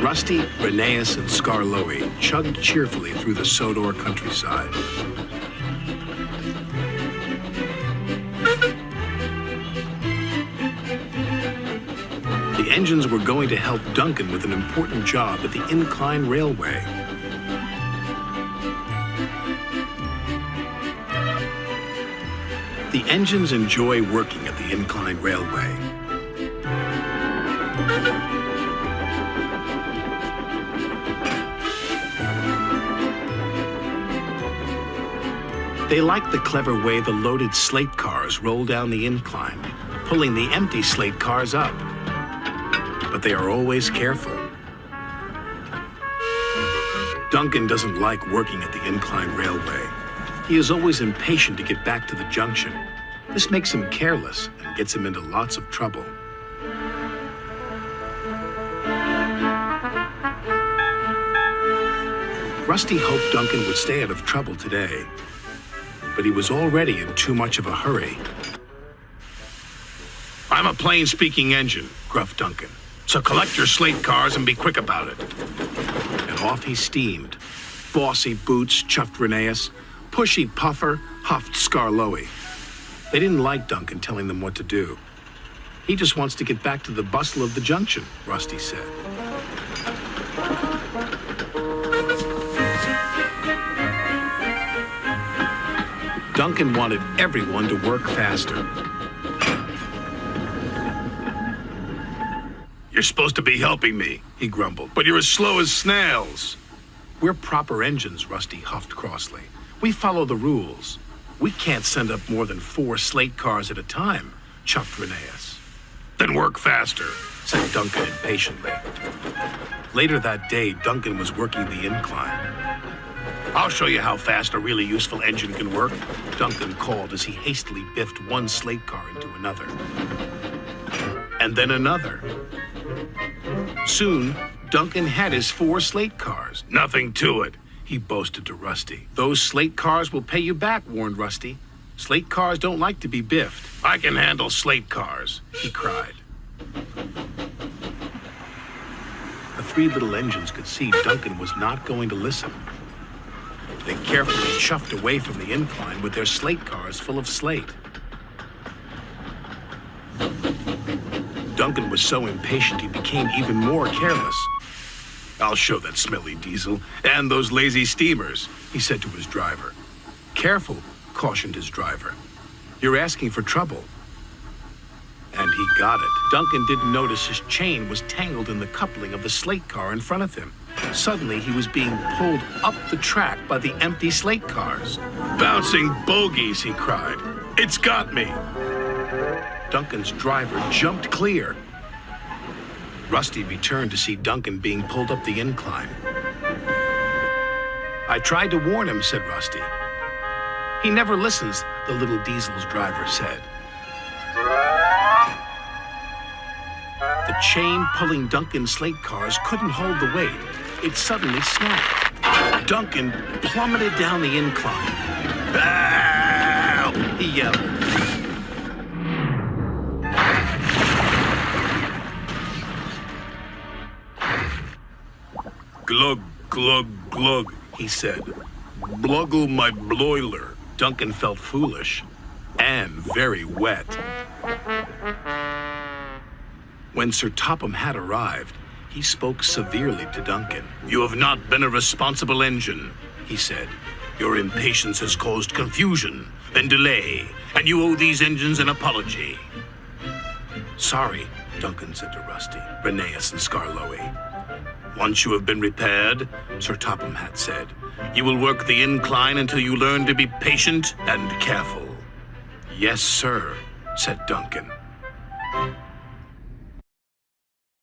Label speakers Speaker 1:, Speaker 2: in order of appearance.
Speaker 1: Rusty, Rheneas, and Skarloey chugged cheerfully through the Sodor countryside. The engines were going to help Duncan with an important job at the incline railway. The engines enjoy working at the incline railway. They like the clever way the loaded slate cars roll down the incline, pulling the empty slate cars up. But they are always careful. Duncan doesn't like working at the incline railway. He is always impatient to get back to the junction. This makes him careless and gets him into lots of trouble. Rusty hoped Duncan would stay out of trouble today, but he was already in too much of a hurry. "I'm a plain-speaking engine," gruffed Duncan. "So collect your slate cars and be quick about it." And off he steamed. Bossy Boots chuffed Rheneas. Pushy Puffer huffed Skarloey. They didn't like Duncan telling them what to do. "He just wants to get back to the bustle of the junction," Rusty said. Duncan wanted everyone to work faster. "You're supposed to be helping me," he grumbled, "but you're as slow as snails." "We're proper engines," Rusty huffed crossly. "We follow the rules. We can't send up more than 4 slate cars at a time," chuffed Rheneas. "Then work faster," said Duncan impatiently. Later that day, Duncan was working the incline. "I'll show you how fast a really useful engine can work," Duncan called as he hastily biffed one slate car into another. And then another. Soon, Duncan had his 4 slate cars. "Nothing to it," he boasted to Rusty. "Those slate cars will pay you back," warned Rusty. "Slate cars don't like to be biffed." "I can handle slate cars," he cried. The 3 little engines could see Duncan was not going to listen. They carefully chuffed away from the incline with their slate cars full of slate. Duncan was so impatient he became even more careless. "I'll show that smelly diesel and those lazy steamers," he said to his driver. "Careful," cautioned his driver. "You're asking for trouble." And he got it. Duncan didn't notice his chain was tangled in the coupling of the slate car in front of him. Suddenly, he was being pulled up the track by the empty slate cars. "Bouncing bogies," he cried. "It's got me." Duncan's driver jumped clear. Rusty returned to see Duncan being pulled up the incline. "I tried to warn him," said Rusty. "He never listens," the little diesel's driver said. The chain pulling Duncan's slate cars couldn't hold the weight. It suddenly snapped. Duncan plummeted down the incline. "Help!" he yelled. "Glug, glug, glug," he said. "Bluggle my bloiler." Duncan felt foolish and very wet. When Sir Topham had arrived, he spoke severely to Duncan. "You have not been a responsible engine," he said. "Your impatience has caused confusion and delay, and you owe these engines an apology." "Sorry," Duncan said to Rusty, Rheneas, and Skarloey. "Once you have been repaired," Sir Topham had said, "you will work the incline until you learn to be patient and careful." "Yes, sir," said Duncan.